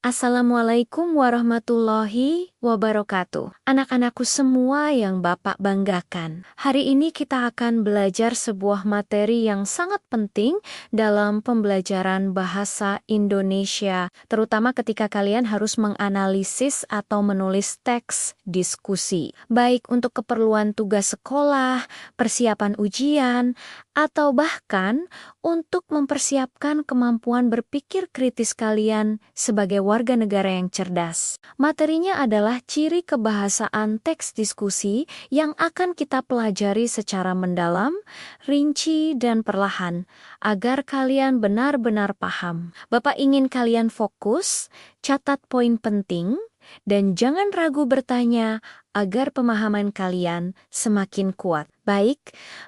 Assalamualaikum warahmatullahi wabarakatuh. Anak-anakku semua yang Bapak banggakan. Hari ini kita akan belajar sebuah materi yang sangat penting dalam pembelajaran bahasa Indonesia, terutama ketika kalian harus menganalisis atau menulis teks diskusi, baik untuk keperluan tugas sekolah, persiapan ujian, atau bahkan untuk mempersiapkan kemampuan berpikir kritis kalian sebagai warga negara yang cerdas. Materinya adalah ciri kebahasaan teks diskusi yang akan kita pelajari secara mendalam, rinci, dan perlahan, agar kalian benar-benar paham. Bapak ingin kalian fokus, catat poin penting, dan jangan ragu bertanya agar pemahaman kalian semakin kuat. Baik,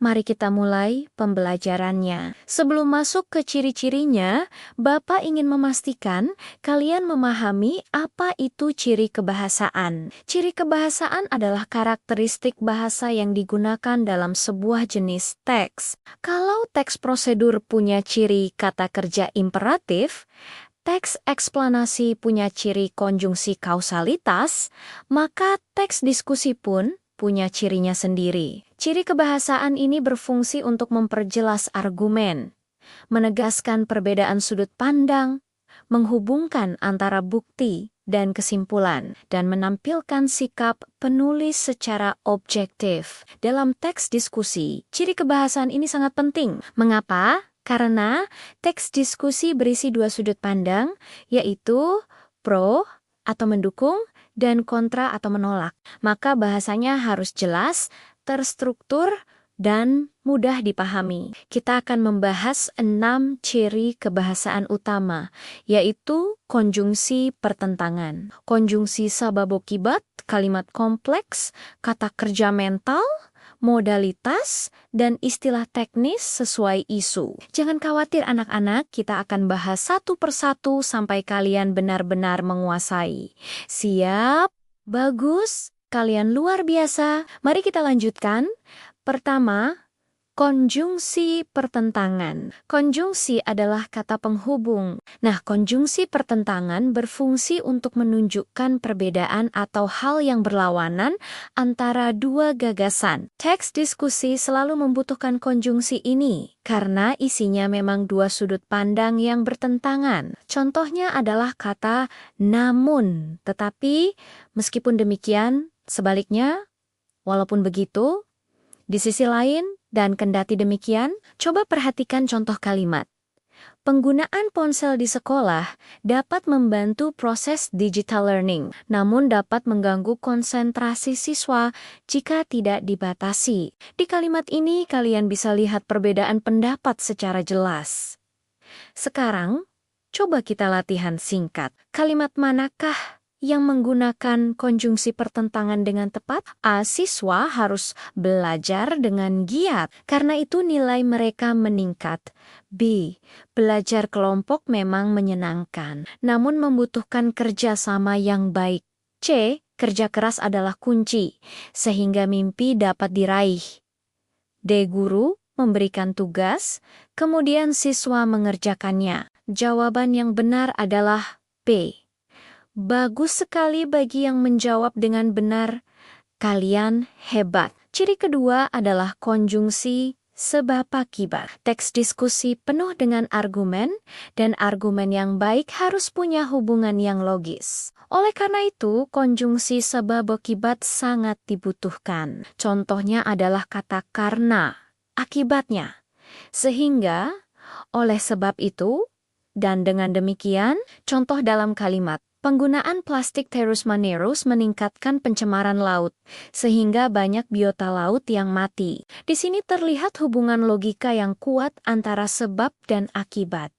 mari kita mulai pembelajarannya. Sebelum masuk ke ciri-cirinya, Bapak ingin memastikan kalian memahami apa itu ciri kebahasaan. Ciri kebahasaan adalah karakteristik bahasa yang digunakan dalam sebuah jenis teks. Kalau teks prosedur punya ciri kata kerja imperatif, teks eksplanasi punya ciri konjungsi kausalitas, maka teks diskusi pun punya cirinya sendiri. Ciri kebahasaan ini berfungsi untuk memperjelas argumen, menegaskan perbedaan sudut pandang, menghubungkan antara bukti dan kesimpulan, dan menampilkan sikap penulis secara objektif. Dalam teks diskusi, ciri kebahasaan ini sangat penting. Mengapa? Karena teks diskusi berisi dua sudut pandang, yaitu pro atau mendukung dan kontra atau menolak. Maka bahasanya harus jelas, terstruktur, dan mudah dipahami. Kita akan membahas 6 ciri kebahasaan utama, yaitu konjungsi pertentangan, konjungsi sabab akibat, kalimat kompleks, kata kerja mental, modalitas, dan istilah teknis sesuai isu. Jangan khawatir anak-anak, kita akan bahas satu persatu sampai kalian benar-benar menguasai. Siap? Bagus? Kalian luar biasa. Mari kita lanjutkan. Pertama, konjungsi pertentangan. Konjungsi adalah kata penghubung. Nah, konjungsi pertentangan berfungsi untuk menunjukkan perbedaan atau hal yang berlawanan antara dua gagasan. Teks diskusi selalu membutuhkan konjungsi ini karena isinya memang dua sudut pandang yang bertentangan. Contohnya adalah kata namun, tetapi meskipun demikian, sebaliknya, walaupun begitu, di sisi lain, dan kendati demikian, coba perhatikan contoh kalimat. Penggunaan ponsel di sekolah dapat membantu proses digital learning, namun dapat mengganggu konsentrasi siswa jika tidak dibatasi. Di kalimat ini, kalian bisa lihat perbedaan pendapat secara jelas. Sekarang, coba kita latihan singkat. Kalimat manakah yang menggunakan konjungsi pertentangan dengan tepat? A. Siswa harus belajar dengan giat, karena itu nilai mereka meningkat. B. Belajar kelompok memang menyenangkan, namun membutuhkan kerjasama yang baik. C. Kerja keras adalah kunci, sehingga mimpi dapat diraih. D. Guru memberikan tugas, kemudian siswa mengerjakannya. Jawaban yang benar adalah B. Bagus sekali bagi yang menjawab dengan benar. Kalian hebat. Ciri kedua adalah konjungsi sebab akibat. Teks diskusi penuh dengan argumen, dan argumen yang baik harus punya hubungan yang logis. Oleh karena itu, konjungsi sebab akibat sangat dibutuhkan. Contohnya adalah kata karena, akibatnya. Sehingga, oleh sebab itu, dan dengan demikian, contoh dalam kalimat. Penggunaan plastik terus-menerus meningkatkan pencemaran laut, sehingga banyak biota laut yang mati. Di sini terlihat hubungan logika yang kuat antara sebab dan akibat.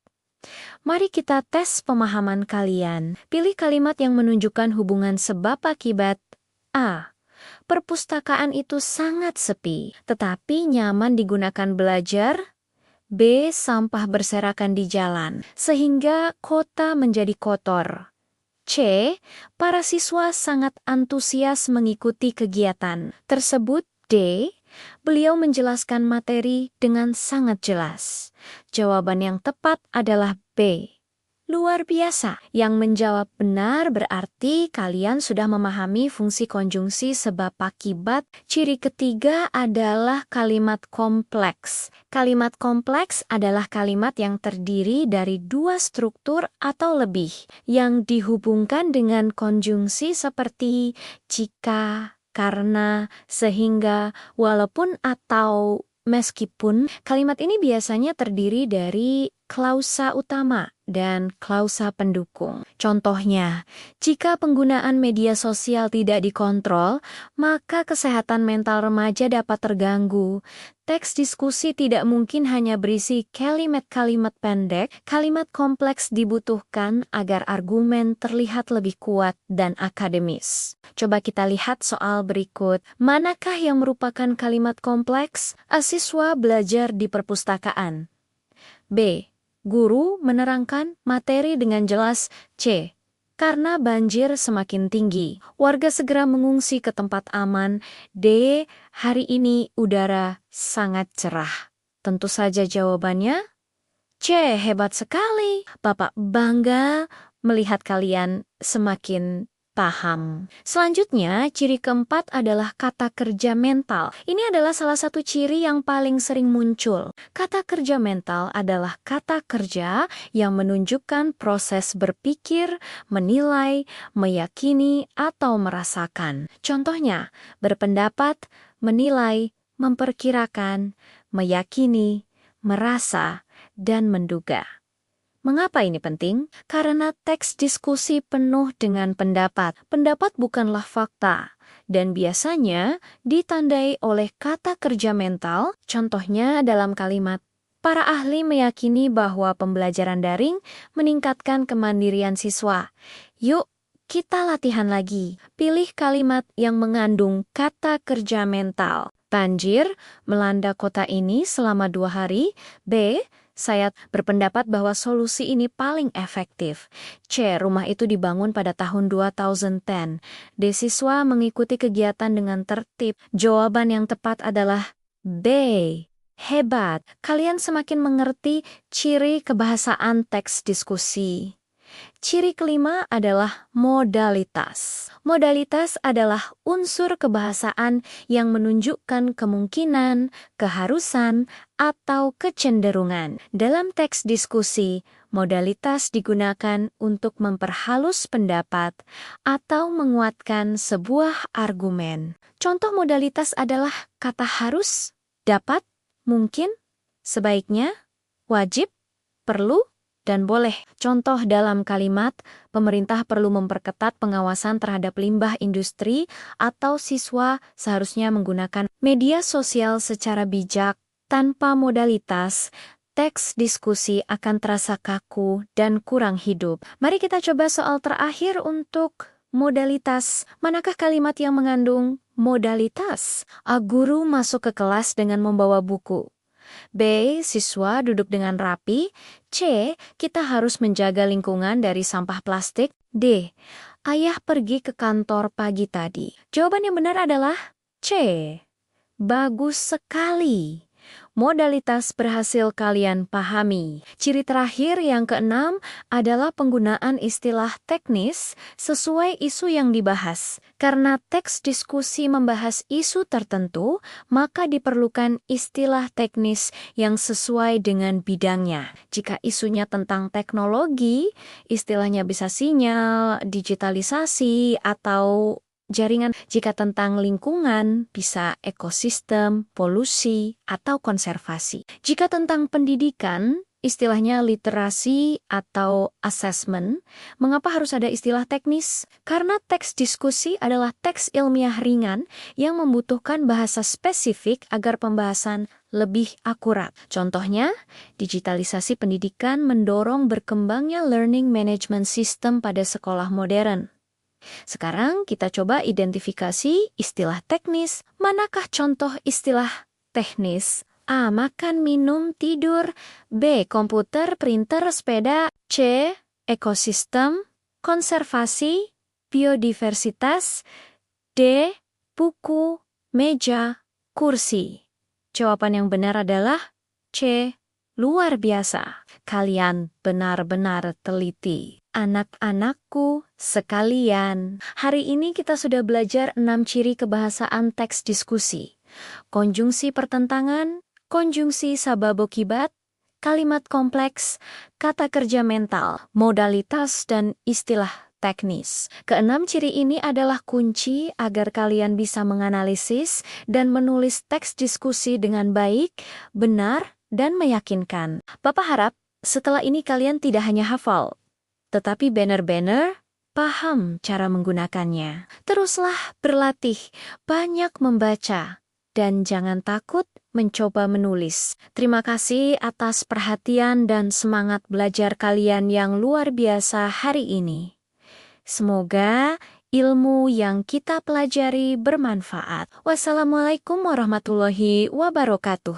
Mari kita tes pemahaman kalian. Pilih kalimat yang menunjukkan hubungan sebab akibat. A. Perpustakaan itu sangat sepi, tetapi nyaman digunakan belajar. B. Sampah berserakan di jalan, sehingga kota menjadi kotor. C. Para siswa sangat antusias mengikuti kegiatan tersebut. D. Beliau menjelaskan materi dengan sangat jelas. Jawaban yang tepat adalah B. Luar biasa. Yang menjawab benar berarti kalian sudah memahami fungsi konjungsi sebab akibat. Ciri ketiga adalah kalimat kompleks. Kalimat kompleks adalah kalimat yang terdiri dari dua struktur atau lebih yang dihubungkan dengan konjungsi seperti jika, karena, sehingga, walaupun, atau meskipun. Kalimat ini biasanya terdiri dari klausa utama dan klausa pendukung. Contohnya, jika penggunaan media sosial tidak dikontrol, maka kesehatan mental remaja dapat terganggu. Teks diskusi tidak mungkin hanya berisi kalimat-kalimat pendek, kalimat kompleks dibutuhkan agar argumen terlihat lebih kuat dan akademis. Coba kita lihat soal berikut. Manakah yang merupakan kalimat kompleks? Siswa belajar di perpustakaan. B. Guru menerangkan materi dengan jelas. C. Karena banjir semakin tinggi, warga segera mengungsi ke tempat aman. D. Hari ini udara sangat cerah. Tentu saja jawabannya C. Hebat sekali. Bapak bangga melihat kalian semakin paham. Selanjutnya, ciri keempat adalah kata kerja mental. Ini adalah salah satu ciri yang paling sering muncul. Kata kerja mental adalah kata kerja yang menunjukkan proses berpikir, menilai, meyakini, atau merasakan. Contohnya, berpendapat, menilai, memperkirakan, meyakini, merasa, dan menduga. Mengapa ini penting? Karena teks diskusi penuh dengan pendapat. Pendapat bukanlah fakta, dan biasanya ditandai oleh kata kerja mental. Contohnya dalam kalimat, para ahli meyakini bahwa pembelajaran daring meningkatkan kemandirian siswa. Yuk, kita latihan lagi. Pilih kalimat yang mengandung kata kerja mental. Banjir melanda kota ini selama 2 hari. B. Saya berpendapat bahwa solusi ini paling efektif. C. Rumah itu dibangun pada tahun 2010. D. Siswa mengikuti kegiatan dengan tertib. Jawaban yang tepat adalah B. Hebat. Kalian semakin mengerti ciri kebahasaan teks diskusi. Ciri kelima adalah modalitas. Modalitas adalah unsur kebahasaan yang menunjukkan kemungkinan, keharusan, atau kecenderungan. Dalam teks diskusi, modalitas digunakan untuk memperhalus pendapat atau menguatkan sebuah argumen. Contoh modalitas adalah kata harus, dapat, mungkin, sebaiknya, wajib, perlu, dan boleh. Contoh dalam kalimat, pemerintah perlu memperketat pengawasan terhadap limbah industri atau siswa seharusnya menggunakan media sosial secara bijak. Tanpa modalitas, teks diskusi akan terasa kaku dan kurang hidup. Mari kita coba soal terakhir untuk modalitas. Manakah kalimat yang mengandung modalitas? A. Guru masuk ke kelas dengan membawa buku. B. Siswa duduk dengan rapi. C. Kita harus menjaga lingkungan dari sampah plastik. D. Ayah pergi ke kantor pagi tadi. Jawaban yang benar adalah C. Bagus sekali. Modalitas berhasil kalian pahami. Ciri terakhir yang keenam adalah penggunaan istilah teknis sesuai isu yang dibahas. Karena teks diskusi membahas isu tertentu, maka diperlukan istilah teknis yang sesuai dengan bidangnya. Jika isunya tentang teknologi, istilahnya bisa sinyal, digitalisasi, atau jaringan. Jika tentang lingkungan, bisa ekosistem, polusi, atau konservasi. Jika tentang pendidikan, istilahnya literasi atau assessment. Mengapa harus ada istilah teknis? Karena teks diskusi adalah teks ilmiah ringan yang membutuhkan bahasa spesifik agar pembahasan lebih akurat. Contohnya, digitalisasi pendidikan mendorong berkembangnya learning management system pada sekolah modern. Sekarang kita coba identifikasi istilah teknis. Manakah contoh istilah teknis? A. Makan, minum, tidur. B. Komputer, printer, sepeda. C. Ekosistem, konservasi, biodiversitas. D. Buku, meja, kursi. Jawaban yang benar adalah C. Luar biasa, kalian benar-benar teliti. Anak-anakku sekalian, hari ini kita sudah belajar 6 ciri kebahasaan teks diskusi. Konjungsi pertentangan, konjungsi sababokibat, kalimat kompleks, kata kerja mental, modalitas, dan istilah teknis. Keenam ciri ini adalah kunci agar kalian bisa menganalisis dan menulis teks diskusi dengan baik, benar, dan meyakinkan. Bapak harap setelah ini kalian tidak hanya hafal, tetapi benar-benar paham cara menggunakannya. Teruslah berlatih, banyak membaca, dan jangan takut mencoba menulis. Terima kasih atas perhatian dan semangat belajar kalian yang luar biasa hari ini. Semoga ilmu yang kita pelajari bermanfaat. Wassalamualaikum warahmatullahi wabarakatuh.